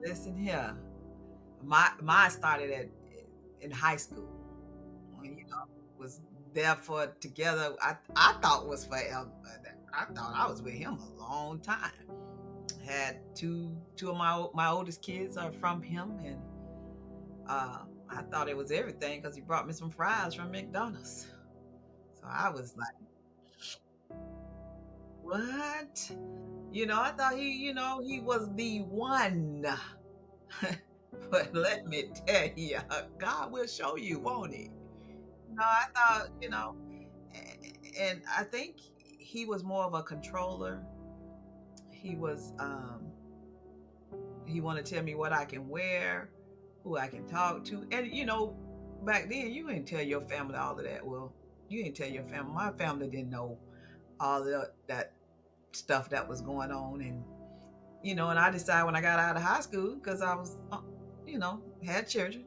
Listen here. Mine started at in high school. When, was there for together. I thought was forever. I thought I was with him a long time. Had two of my oldest kids are from him, and I thought it was everything because he brought me some fries from McDonald's. So I was like, what? I thought he was the one. But let me tell you, God will show you, won't he? No, I thought, and I think he was more of a controller. He was, he wanted to tell me what I can wear, who I can talk to. And, back then you didn't tell your family all of that. Well, you didn't tell your family. My family didn't know all of that stuff that was going on. And I decided when I got out of high school, because I was, had children,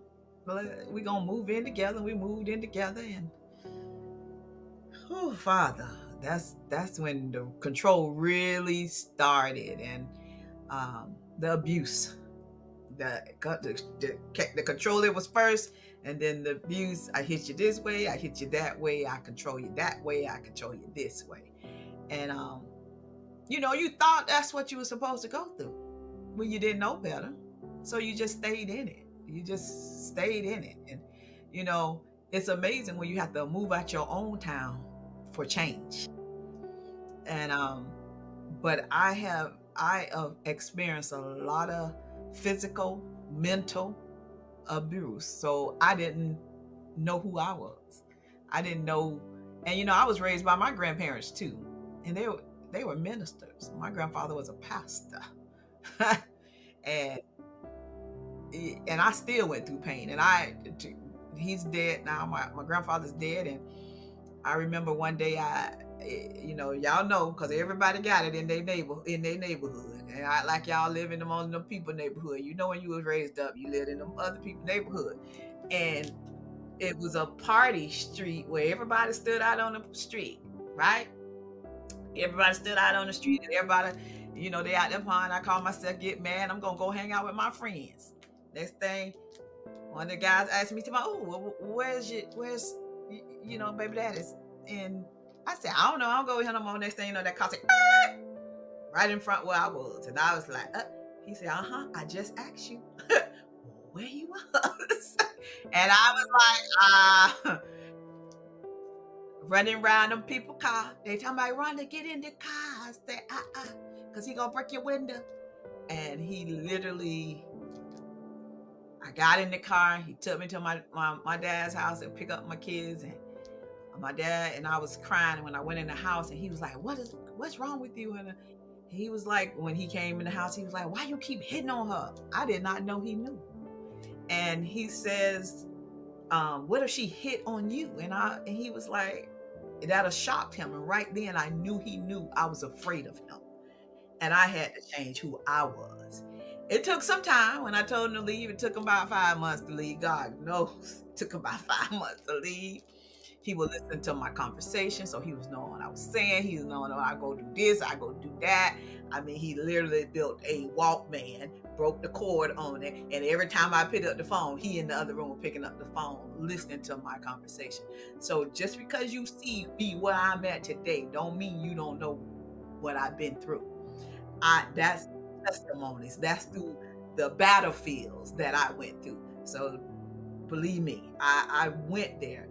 we gonna move in together. We moved in together, and oh, Father, that's when the control really started, and the abuse, the control it was first, and then the abuse. I hit you this way, I hit you that way, I control you that way, I control you this way, and you thought that's what you were supposed to go through when you didn't know better, so you just stayed in it. You just stayed in it, and you know it's amazing when you have to move out your own town for change. And but I have experienced a lot of physical, mental abuse, so I didn't know who I was. I didn't know. And I was raised by my grandparents too, and they were ministers. My grandfather was a pastor. and and I still went through pain. And he's dead now. My grandfather's dead. And I remember one day y'all know, because everybody got it in their neighborhood. And I like y'all live in them people neighborhood. When you was raised up, you lived in them other people neighborhood. And it was a party street where everybody stood out on the street, right? Everybody stood out on the street, and everybody, they out there pond. I call myself get mad. I'm gonna go hang out with my friends. Next thing, one of the guys asked me to my, oh, where's baby daddy's? And I said, I don't know. I don't go with him no more. Next thing that car said, right in front where I was. And I was like, he said, I just asked you where you was. And I was like, running around them people car. They talking about, Rhonda, get in the car. I said, because he gonna break your window. And he literally, I got in the car. He took me to my dad's house and pick up my kids, and my dad, and I was crying when I went in the house, and he was like, what's wrong with you? And he was like, when he came in the house, he was like, why you keep hitting on her? I did not know he knew. And he says, what if she hit on you? And he was like, that have shocked him. And right then I knew he knew I was afraid of him. And I had to change who I was. It took some time. When I told him to leave, it took him about 5 months to leave. God knows, it took about 5 months to leave. He would listen to my conversation, so he was knowing what I was saying. He was knowing, I go do this, I go do that. I mean, he literally built a Walkman, broke the cord on it, and every time I picked up the phone, he in the other room picking up the phone, listening to my conversation. So just because you see me where I'm at today, don't mean you don't know what I've been through. That's testimonies. That's through the battlefields that I went through. So believe me, I went there.